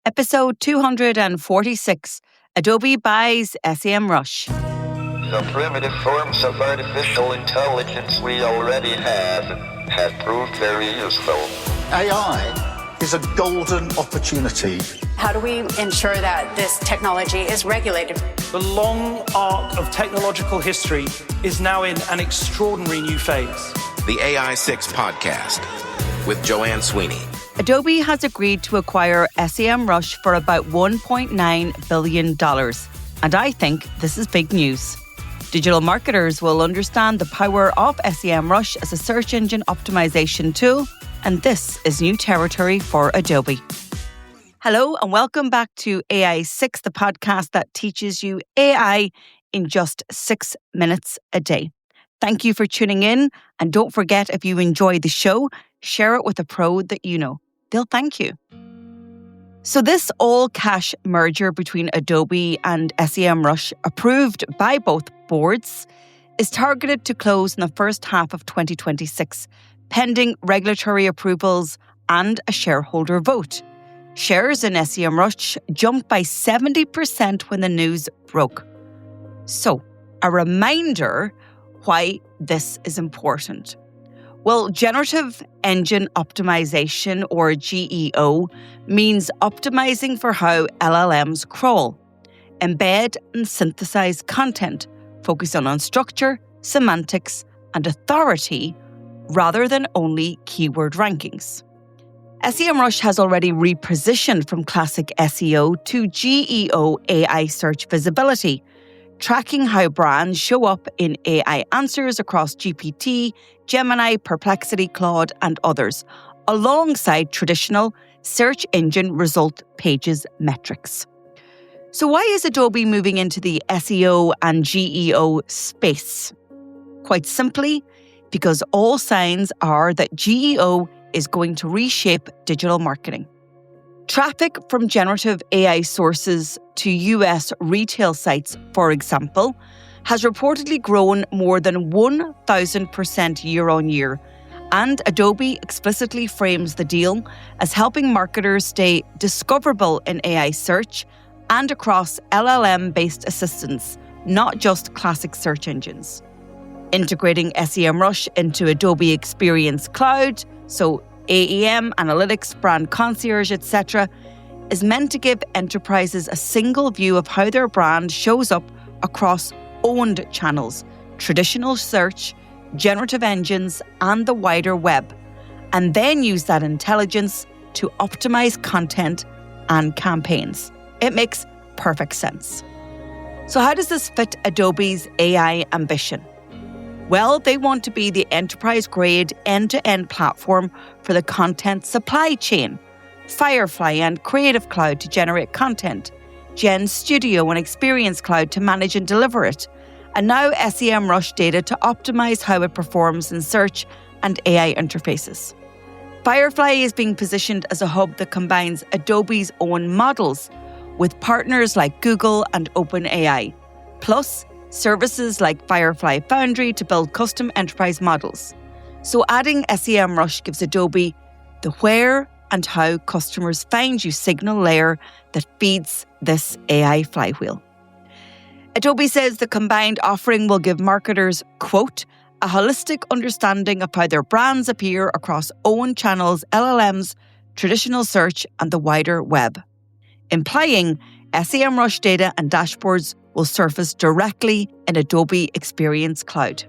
Episode 246, Adobe buys SEMrush. The primitive forms of artificial intelligence we already have proved very useful. AI is a golden opportunity. How do we ensure that this technology is regulated? The long arc of technological history is now in an extraordinary new phase. The AI 6 podcast with Joanne Sweeney. Adobe has agreed to acquire SEMrush for about $1.9 billion. And I think this is big news. Digital marketers will understand the power of SEMrush as a search engine optimization tool, and this is new territory for Adobe. Hello, and welcome back to AI 6, the podcast that teaches you AI in just 6 minutes a day. Thank you for tuning in, and don't forget, if you enjoy the show, share it with a pro that you know. They'll thank you. So this all-cash merger between Adobe and SEMrush, approved by both boards, is targeted to close in the first half of 2026, pending regulatory approvals and a shareholder vote. Shares in SEMrush jumped by 70% when the news broke. So, a reminder why this is important. Well, Generative Engine Optimisation, or GEO, means optimizing for how LLMs crawl, embed and synthesize content, focusing on structure, semantics, and authority rather than only keyword rankings. SEMrush has already repositioned from classic SEO to GEO AI search visibility, tracking how brands show up in AI answers across GPT, Gemini, Perplexity, Claude, and others, alongside traditional search engine result pages metrics. So why is Adobe moving into the SEO and GEO space? Quite simply, because all signs are that GEO is going to reshape digital marketing. Traffic from generative AI sources to US retail sites, for example, has reportedly grown more than 1,000% year on year, and Adobe explicitly frames the deal as helping marketers stay discoverable in AI search and across LLM-based assistants, not just classic search engines. Integrating SEMrush into Adobe Experience Cloud, so AEM, Analytics, Brand Concierge, etc., is meant to give enterprises a single view of how their brand shows up across owned channels, traditional search, generative engines, and the wider web, and then use that intelligence to optimize content and campaigns. It makes perfect sense. So how does this fit Adobe's AI ambition? Well, they want to be the enterprise-grade end-to-end platform for the content supply chain, Firefly and Creative Cloud to generate content, Gen Studio and Experience Cloud to manage and deliver it, and now SEMrush data to optimize how it performs in search and AI interfaces. Firefly is being positioned as a hub that combines Adobe's own models with partners like Google and OpenAI, plus services like Firefly Foundry to build custom enterprise models. So adding SEMrush gives Adobe the where and how customers find you signal layer that feeds this AI flywheel. Adobe says the combined offering will give marketers, quote, a holistic understanding of how their brands appear across own channels, LLMs, traditional search, and the wider web, implying SEMrush data and dashboards will surface directly in Adobe Experience Cloud.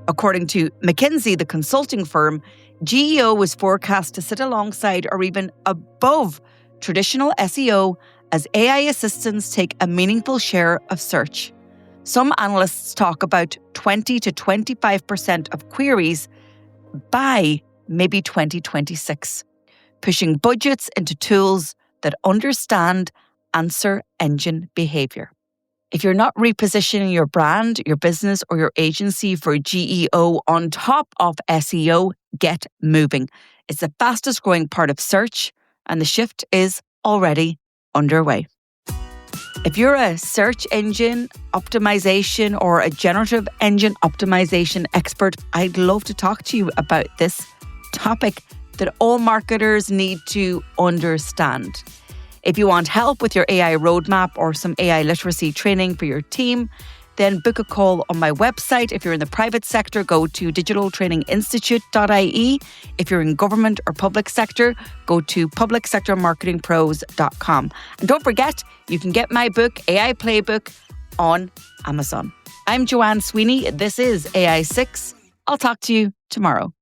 According to McKinsey, the consulting firm, GEO was forecast to sit alongside or even above traditional SEO as AI assistants take a meaningful share of search. Some analysts talk about 20 to 25% of queries by maybe 2026, pushing budgets into tools that understand answer engine behavior. If you're not repositioning your brand, your business, or your agency for GEO on top of SEO, get moving. It's the fastest growing part of search, and the shift is already underway. If you're a search engine optimization or a generative engine optimization expert, I'd love to talk to you about this topic that all marketers need to understand. If you want help with your AI roadmap or some AI literacy training for your team, then book a call on my website. If you're in the private sector, go to digitaltraininginstitute.ie. If you're in government or public sector, go to publicsectormarketingpros.com. And don't forget, you can get my book, AI Playbook, on Amazon. I'm Joanne Sweeney. This is AI 6. I'll talk to you tomorrow.